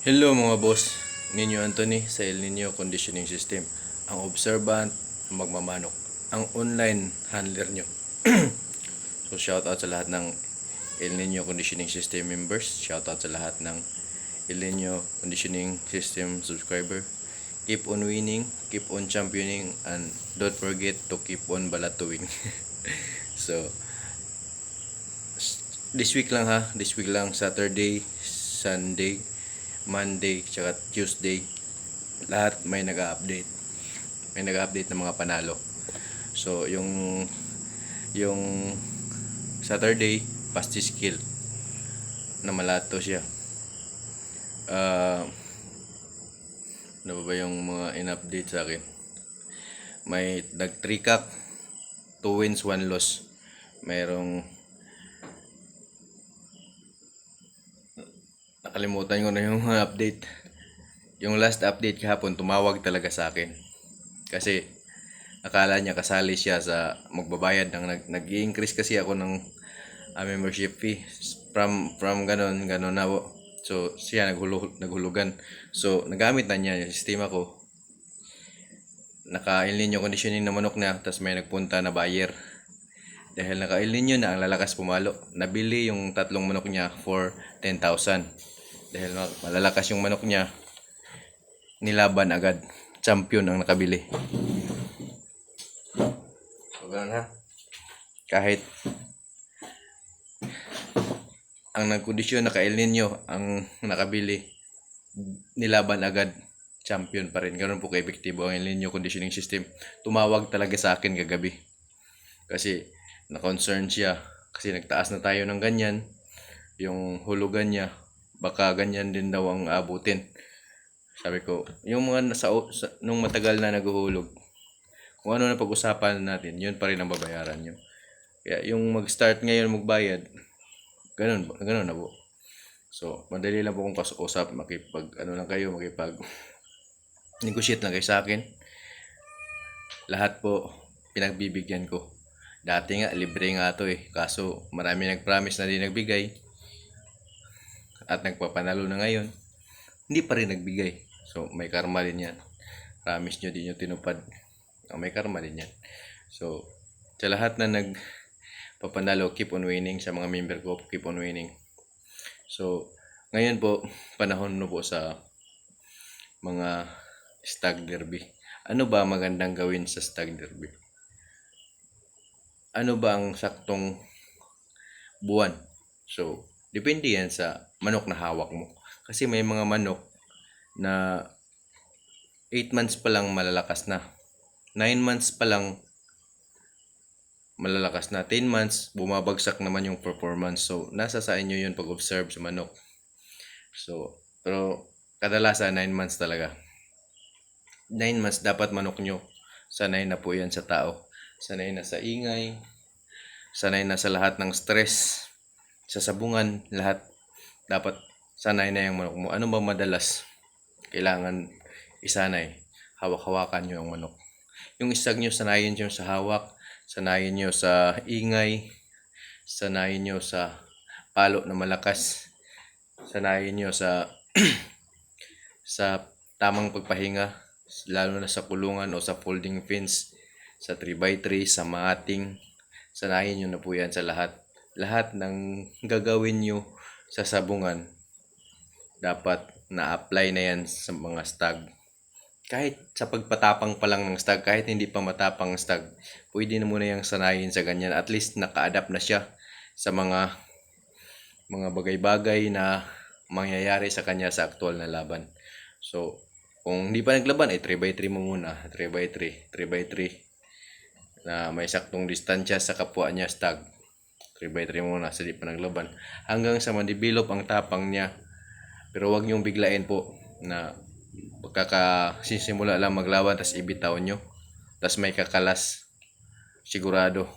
Hello mga boss, Ninyo Anthony sa El Nino Conditioning System. Ang observant, ang magmamanok, ang online handler nyo. So shoutout sa lahat ng El Nino Conditioning System members. Shoutout sa lahat ng El Nino Conditioning System subscriber. Keep on winning, keep on championing, and don't forget to keep on balatuing. So this week lang ha, this week lang, Saturday, Sunday, Monday, tsaka Tuesday, lahat may nag-update. May nag-update ng mga panalo. So, yung Saturday, pasti skill na malato siya. Ano ba yung mga in-update sa akin? May nag-3 cock, 2 wins, 1 loss. Mayroong nakalimutan ko na yung update. Yung last update kahapon, tumawag talaga sa akin. Kasi akala niya kasali siya sa magbabayad ng nag-i-increase kasi ako ng membership fee from ganon na po. So siya naghulugan. So nagamit na niya yung sistema ko. Naka-El Nino conditioning na manok na, tapos may nagpunta na buyer. Dahil naka-El Nino na, ang lalakas pumalo. Nabili yung 3 manok niya for 10,000. Dahil malalakas yung manok niya, nilaban agad. Champion ang nakabili. So, ganun ha. Kahit ang nagkondisyon naka-El Nino ang nakabili, nilaban agad. Champion pa rin. Ganun po ka-epektibo ang El Nino conditioning system. Tumawag talaga sa akin kagabi. Kasi na-concern siya. Kasi nagtaas na tayo ng ganyan. Yung hulugan niya, baka ganyan din daw ang abutin. Sabi ko, yung mga nung matagal na naghuhulog, kung ano na pag-usapan natin, yun pa rin ang babayaran nyo. Kaya yung mag-start ngayon magbayad, ganun na po. So, madali lang po kung kausap, makipag negotiate lang kayo sa akin. Lahat po pinagbibigyan ko. Dati nga, libre nga to eh. Kaso, marami nag-promise na di nagbigay. At nagpapanalo na ngayon. Hindi pa rin nagbigay. So, may karma din yan. Promise nyo, di nyo tinupad. May karma din yan. So, sa lahat na nagpapanalo, keep on winning. Sa mga member ko, keep on winning. So, ngayon po, panahon na po sa mga stag derby. Ano ba magandang gawin sa stag derby? Ano ba ang saktong buwan? So, depende yan sa manok na hawak mo. Kasi may mga manok na 8 months pa lang malalakas na. 9 months pa lang malalakas na. 10 months, bumabagsak naman yung performance. So, nasa sa inyo yun pag-observe sa manok. So, pero kadalasan 9 months talaga. 9 months dapat manok nyo. Sanay na po yan sa tao. Sanay na sa ingay. Sanay na sa lahat ng stress. Sa sabungan, lahat. Dapat sanay na yung manok mo. Ano ba madalas? Kailangan isanay. Hawak-hawakan nyo ang manok. Yung istag nyo, sanayin nyo sa hawak. Sanayin nyo sa ingay. Sanayin nyo sa palo na malakas. Sanayin nyo sa sa tamang pagpahinga. Lalo na sa kulungan o sa folding fence. Sa 3x3, sa mating. Sanayin nyo na po yan sa lahat. Lahat ng gagawin nyo sa sabungan, dapat na-apply na yan sa mga stag. Kahit sa pagpatapang pa lang ng stag, kahit hindi pa matapang ang stag, pwede na muna yung sanayin sa ganyan. At least naka-adapt na siya sa mga bagay-bagay na mangyayari sa kanya sa aktual na laban. So, kung hindi pa naglaban, ay 3x3 mo muna. 3x3, 3x3 na may saktong distansya sa kapwa niya stag. 3x3 muna sa di pa naglaban. Hanggang sa ma-develop ang tapang niya. Pero wag niyong biglain po na pagkakasimula lang maglaban tas ibitaw nyo. Tas may kakalas. Sigurado.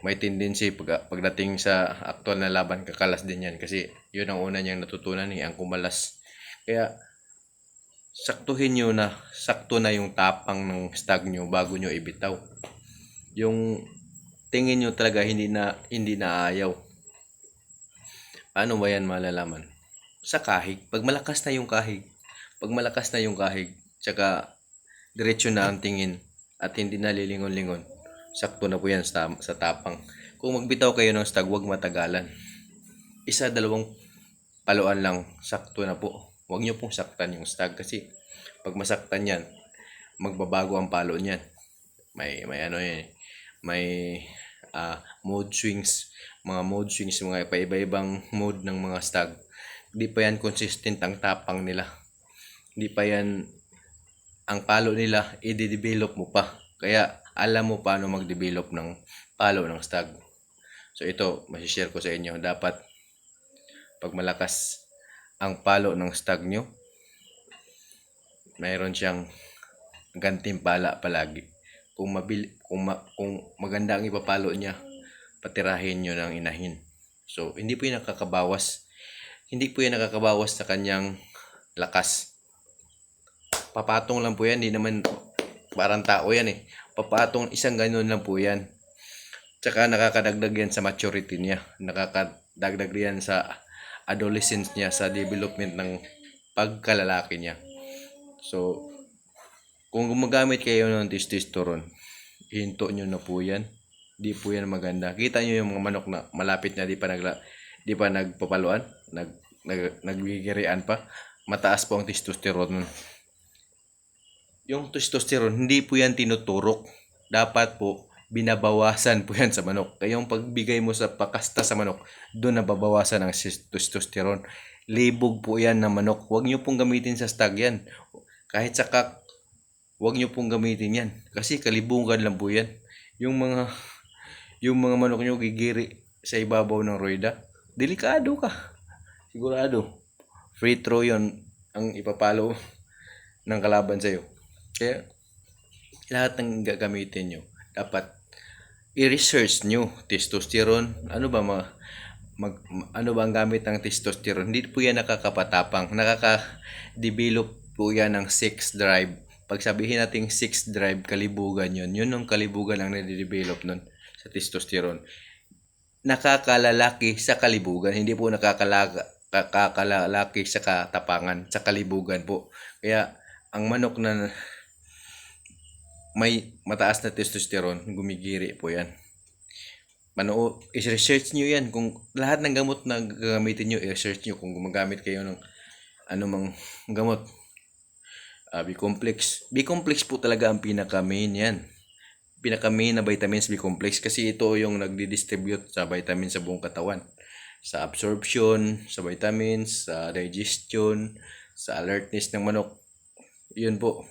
May tendency pagdating sa aktual na laban, kakalas din yan. Kasi yun ang una niyang natutunan ang kumalas. Kaya saktuhin nyo na, sakto na yung tapang ng stag nyo bago nyo ibitaw. Yung tingin nyo talaga hindi na ayaw. Paano ba yan malalaman? sa kahig. Pag malakas na yung kahig, tsaka diretso na ang tingin at hindi na lilingon-lingon, sakto na po yan sa tapang. Kung magbitaw kayo ng stag, huwag matagalan. Isa, dalawang paluan lang, sakto na po. Huwag nyo pong saktan yung stag kasi pag masaktan yan, magbabago ang palo niyan. May ano yan, may mode swings, mga iba-ibang mode ng mga stag. Hindi pa yan consistent ang tapang nila. Hindi pa yan, ang palo nila, i-develop mo pa. Kaya alam mo paano mag-develop ng palo ng stag. So ito, masishare ko sa inyo. Dapat pag malakas ang palo ng stag nyo, mayroon siyang gantimpala palagi. Kung maganda ang ipapalo niya, patirahin nyo ng inahin. So hindi po yan nakakabawas. Hindi po yan nakakabawas sa kanyang lakas. Papatong lang po yan, hindi naman parang tao yan eh. Papatong, isang ganun lang po yan. Tsaka nakakadagdag yan sa maturity niya. Nakakadagdag yan sa adolescence niya, sa development ng pagkalalaki niya. So, kung gumagamit kayo ng testosterone, hinto nyo na po yan. Di po yan maganda. Kita nyo yung mga manok na malapit na di pa nagpapaluan, nagwigirian pa. Mataas po ang testosterone. Yung testosterone, hindi po yan tinuturok. Dapat po, binabawasan po yan sa manok. Kaya yung pagbigay mo sa pakasta sa manok, doon nababawasan ang testosterone. Libog po yan ng manok. Huwag nyo pong gamitin sa stag yan. Kahit sa kak, huwag nyo pong gamitin yan. Kasi kalibungan lang po yan. Yung mga manok nyo gigiri sa ibabaw ng roida, delikado ka. Sigurado. Free throw yon ang ipapalo ng kalaban sa'yo. Kaya, lahat ng gagamitin nyo, dapat i-research nyo. Testosterone, ano ba ang gamit ng testosterone? Hindi po yan nakakapatapang. Nakaka-develop po yan ng sex drive. Pag sabihin natin sex drive, kalibugan yun. Yun ang kalibugan ang nade-develop nun sa testosterone. Nakakalalaki sa kalibugan. Hindi po nakakalalaki sa katapangan, sa kalibugan po. Kaya, ang manok na may mataas na testosterone, gumigiri po yan. I-research nyo yan. Kung lahat ng gamot na gagamitin nyo, i-research nyo kung gumagamit kayo ng anumang gamot. B-complex. B-complex po talaga ang pinaka-main yan. Pinaka-main na vitamins B-complex kasi ito yung nagdi-distribute sa vitamins sa buong katawan. Sa absorption, sa vitamins, sa digestion, sa alertness ng manok. Yun po,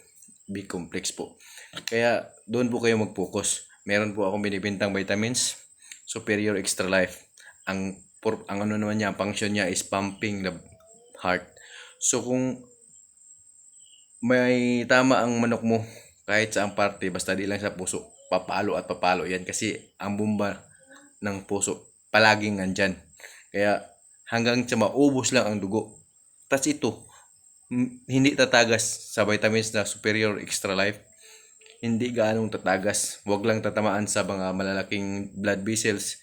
B-complex po. Kaya doon po kayo mag-focus. Meron po akong binibintang vitamins, Superior Extra Life. Ang ano naman niya, ang function niya is pumping the heart. So kung may tama ang manok mo kahit sa ang parte, basta di lang sa puso, papalo at papalo yan kasi ang bomba ng puso palaging andyan. Kaya hanggang sa maubos lang ang dugo. Tas ito, hindi tatagas sa vitamins na Superior Extra Life. Hindi gaanong tatagas. Huwag lang tatamaan sa mga malalaking blood vessels.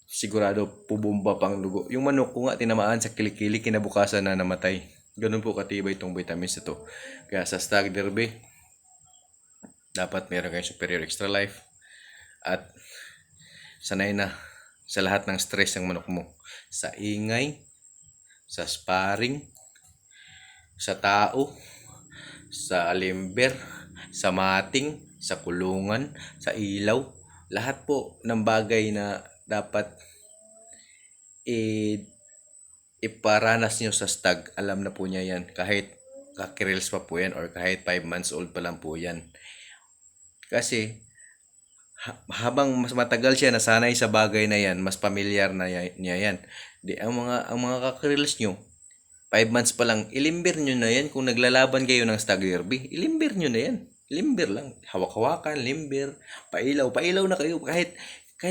Sigurado pubumba pang dugo. Yung manok ko nga tinamaan sa kilikili, kinabukasan na namatay. Ganun po katibay itong vitamins ito. Kaya sa Stag Derby, dapat meron kayong Superior Extra Life. At sanay na sa lahat ng stress ng manok mo. Sa ingay, sa sparring, sa tao, sa limber, sa mating, sa kulungan, sa ilaw. Lahat po ng bagay na dapat iparanas nyo sa stag. Alam na po niya yan. Kahit kakirils pa po yan or kahit 5 months old pa lang po yan. Kasi habang mas matagal siya nasanay sa bagay na yan, mas familiar na niya yan. Ang mga kakirils nyo, 5 months pa lang, ilimbir nyo na yan. Kung naglalaban kayo ng Stag Derby, ilimbir nyo na yan. Limber lang. Hawak-hawakan, limber, pailaw na kayo. Kahit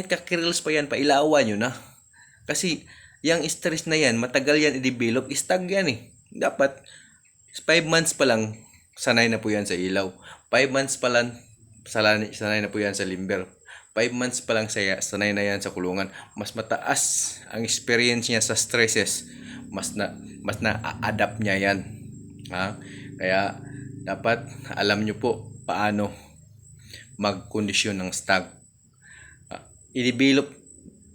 kakirils pa yan, pailawan nyo na. Kasi, yung stress na yan, matagal yan i-develop, stag yan eh. Dapat, 5 months pa lang, sanay na po yan sa ilaw. 5 months pa lang, sanay na po yan sa limber. 5 months pa lang sanay na yan sa kulungan. Mas mataas ang experience niya sa stresses mas na-adapt niya yan. Ha? Kaya dapat alam nyo po paano magkondisyon ng stag. I-develop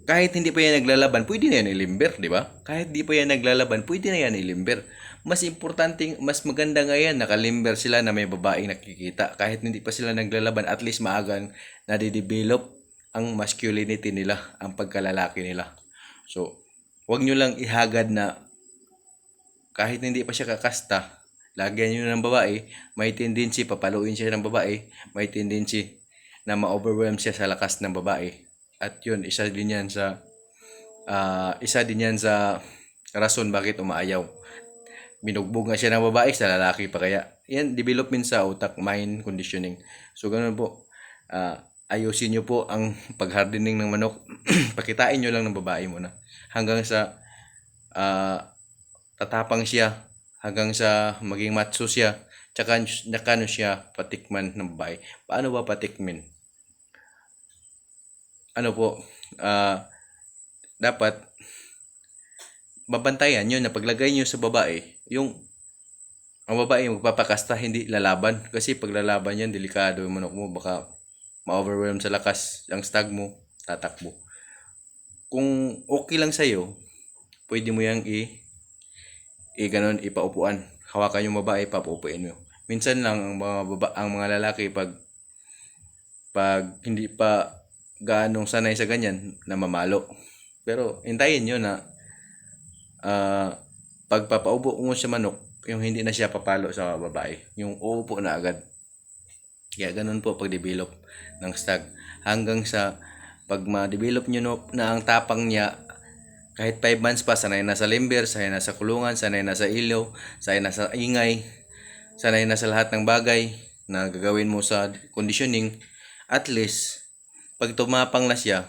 kahit hindi pa yan naglalaban, pwede na yan ilimber, di ba? Kahit di pa yan naglalaban, pwede na yan ilimber. Mas importante, mas maganda nga yan, nakalimber sila na may babaeng nakikita. Kahit hindi pa sila naglalaban, at least maagang nadidevelop ang masculinity nila, ang pagkalalaki nila. So, wag nyo lang ihagad na kahit hindi pa siya kakasta, lagyan nyo ng babae, may tendency, papaluin siya ng babae, may tendency na ma-overwhelm siya sa lakas ng babae. At yun, isa din yan sa rason bakit umaayaw. Binugbog nga siya ng babae sa lalaki pa, kaya yan, development sa utak, mind conditioning. So ganun po, ayusin nyo po ang pag-hardening ng manok. Pakitain nyo lang ng babae muna hanggang sa tatapang siya, hanggang sa maging macho siya, tsaka nyo siya patikman ng babae. Paano ba patikmin? Ano po, dapat babantayan nyo na paglagay nyo sa babae, ang babae magpapakasta, hindi lalaban. Kasi pag lalaban yan, delikado yung manok mo, baka ma-overwhelm sa lakas ang stag mo, tatakbo. Kung okay lang sa'yo, pwede mo yang ganun, ipaupuan. Hawakan yung babae, papaupuin mo. Minsan lang ang mga lalaki pag hindi pa gaanong sanay sa ganyan, na mamalo. Pero hintayin nyo na pagpapaupo mo sa manok, yung hindi na siya papalo sa babae, yung uupo na agad. Kaya ganun po pag-develop ng stag. Hanggang sa pag ma-develop nyo na ang tapang niya, kahit 5 months pa, sanay na sa limber, sanay na sa kulungan, sanay na sa ilaw, sanay na sa ingay, sanay na sa lahat ng bagay na gagawin mo sa conditioning. At least pag tumapang na siya,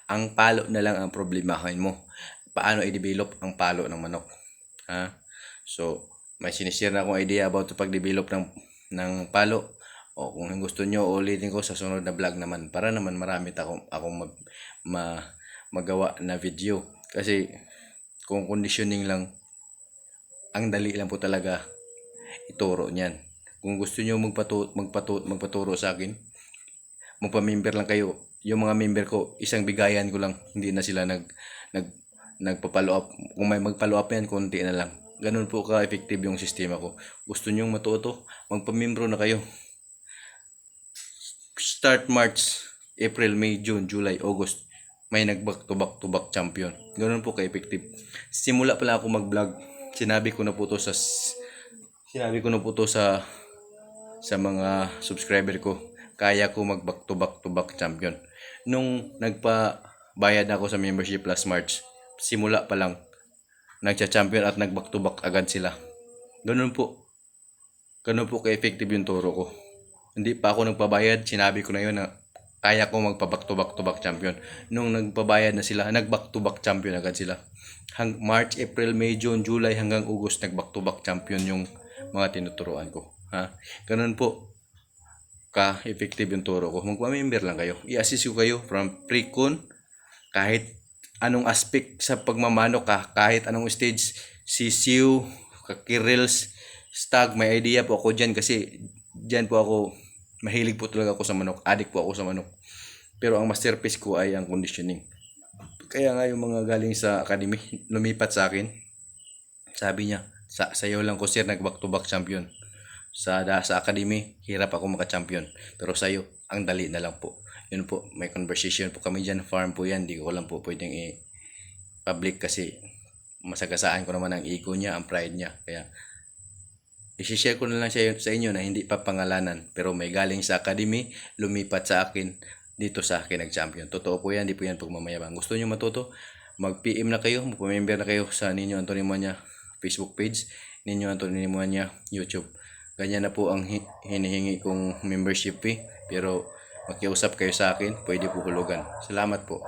ang palo na lang ang problemahin mo. Paano i-develop ang palo ng manok? Ha? So, may sinishare na akong idea about pag-develop ng palo. O kung gusto nyo, ulitin ko sa sunod na vlog naman, para naman marami akong magawa na video. Kasi kung conditioning lang, ang dali lang po talaga ituro niyan. Kung gusto nyo magpaturo sa akin, magpa-member lang kayo. Yung mga member ko, isang bigayan ko lang, hindi na sila nagpa-follow up. Kung may mag-follow up yan, konti na lang. Ganun po ka-effective yung sistema ko. Gusto nyong matuto, magpa-membro na kayo. Start March, April, May, June, July, August, may nag-back to back champion. Ganun po ka-effective. Simula pala ako mag-vlog, sinabi ko na po to sa mga subscriber ko. Kaya ko mag-back to back champion. Nung nagpa-bayad ako sa membership last March, simula pa lang, nagcha-champion at nag-back to back agad sila. Ganun po ka-effective yung turo ko. Hindi pa ako nagpabayad, sinabi ko na yun na kaya ko magpa-back to back champion. Nung nagpabayad na sila, nag-back to back champion agad sila. March, April, May, June, July hanggang August, nag-back to back champion yung mga tinuturuan ko. Ha? Ganun po ka-effective yung turo ko. Magpa-member lang kayo. I-assist ko kayo from pre-con, kahit anong aspect sa pagmamano ka, kahit anong stage, sisiw, kakirils, stag, may idea po ako dyan kasi dyan po ako, mahilig po talaga ako sa manok, addict po ako sa manok. Pero ang masterpiece ko ay ang conditioning. Kaya nga yung mga galing sa academy, lumipat sa akin, sabi niya, sayo lang ko sir, nag-back to back champion. Sa academy, hirap ako maka-champion. Pero sa'yo, ang dali na lang po. Yun po, may conversation po kami dyan. Farm po yan. Di ko lang po pwedeng i-public kasi masagasaan ko naman ang ego niya, ang pride niya. Kaya, i-share ko na lang sa inyo na hindi pa pangalanan. Pero may galing sa academy, lumipat sa akin, dito sa akin nag-champion. Totoo po yan, di po yan pagmamayabang. Gusto nyo matuto? Mag-PM na kayo, mag-member na kayo sa Nino Antonio Moña Facebook page, Nino Antonio Moña YouTube. Ganyan na po ang hinihingi kong membership fee. Pero makiusap kayo sa akin, pwede po hulugan. Salamat po.